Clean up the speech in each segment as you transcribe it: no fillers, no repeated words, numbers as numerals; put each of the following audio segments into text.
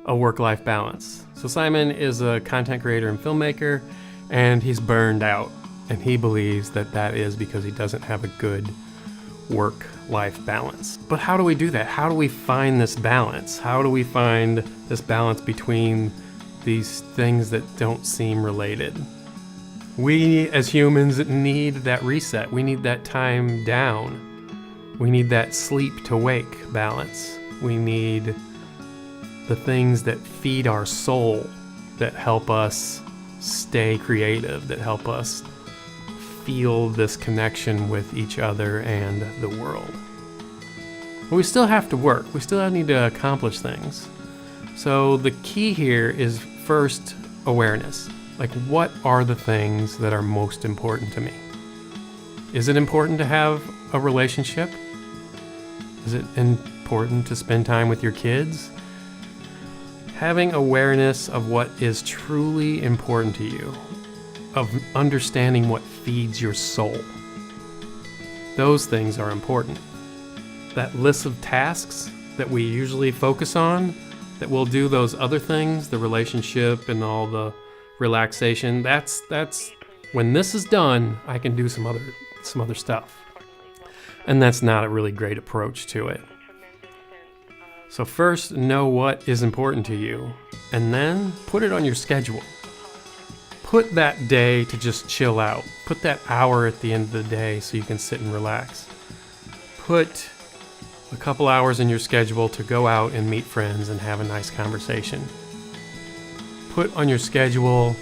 a work-life balance. So Simon is a content creator and filmmaker, and he's burned out. And he believes that that is because he doesn't have a good work-life balance. But how do we do that? How do we find this balance? How do we find this balance between these things that don't seem related? We as humans need that reset. We need that time down. We need that sleep to wake balance. We need the things that feed our soul, that help us stay creative, that help us feel this connection with each other and the world. But we still have to work. We still need to accomplish things. So the key here is first awareness. Like, what are the things that are most important to me? Is it important to have a relationship? Is it important to spend time with your kids? Having awareness of what is truly important to you, of understanding what feeds your soul. Those things are important. That list of tasks that we usually focus on, that we'll do those other things, the relationship and all the relaxation, that's when this is done, I can do some other stuff. And that's not a really great approach to it. So first, know what is important to you, and then put it on your schedule. Put that day to just chill out. Put that hour at the end of the day so you can sit and relax. Put a couple hours in your schedule to go out and meet friends and have a nice conversation. Put on your schedule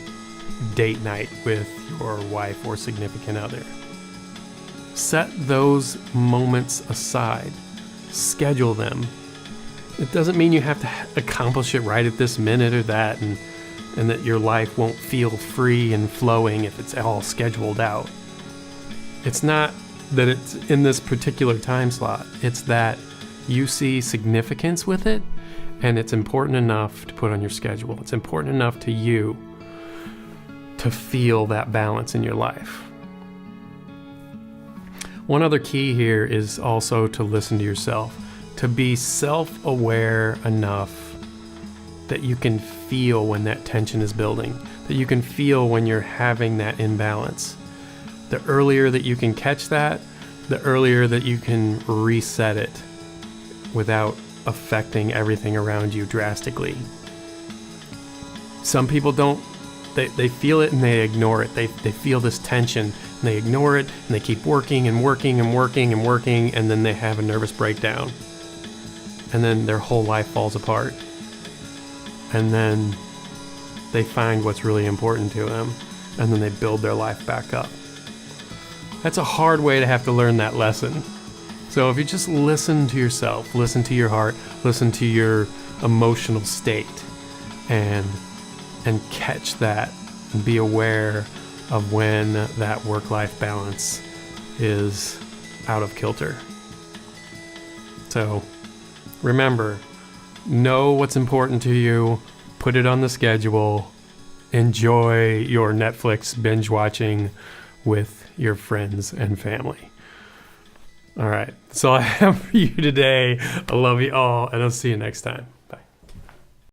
date night with your wife or significant other. Set those moments aside. Schedule them. It doesn't mean you have to accomplish it right at this minute or that, and that your life won't feel free and flowing if it's all scheduled out. It's not that it's in this particular time slot. It's that you see significance with it, and it's important enough to put on your schedule. It's important enough to you to feel that balance in your life. One other key here is also to listen to yourself, to be self-aware enough that you can feel when that tension is building, that you can feel when you're having that imbalance. The earlier that you can catch that, the earlier that you can reset it without affecting everything around you drastically. Some people don't, they feel it and they ignore it. They feel this tension and they ignore it and they keep working and working and working and working, and then they have a nervous breakdown. And then their whole life falls apart. And then they find what's really important to them, and then they build their life back up. That's a hard way to have to learn that lesson. So if you just listen to yourself, listen to your heart, listen to your emotional state, and catch that, and be aware of when that work-life balance is out of kilter. So remember, know what's important to you, put it on the schedule, enjoy your Netflix binge watching with your friends and family. All right, that's all I have for you today. I love you all, and I'll see you next time.